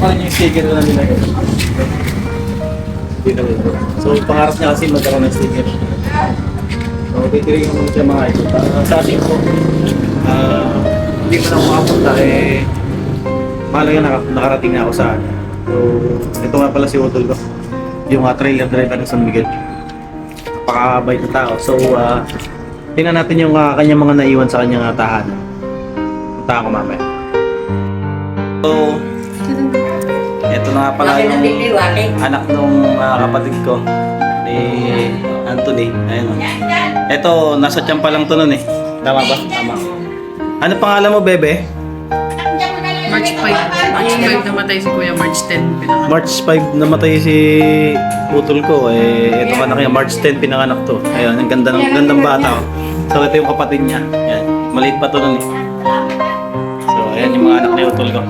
pa rin yung sticker na nilagay. So, pangarap niya kasi magkaroon ng sticker. So, titirin ko siya mga ito. Sa ating po, hindi ko na makapunta eh, mahalaga nakarating na ako sa ano. So, ito nga pala si Utol ko. Yung trailer driver ng San Miguel. Napakabait na tao. So, tingnan natin yung kanyang mga naiwan sa kanyang tahanan. Punta ako mamaya. So, ito na nga pala yung anak nung kapatid ko ni Anthony. Ayun o. Ito, nasa tiyan pa lang to nun eh. Tama ba? Tama. Ano pangalan mo, bebe? March 5. March 5 namatay si Kuya. March 10 pinanganak. March 5 namatay si Utol ko. Eh, ito ka na kaya March 10 pinanganak to. Ayun, ang gandang bata. Oh. So, ito yung kapatid niya. Yan. Maliit pa to nun eh. So, ayan yung mga anak ni Utol ko.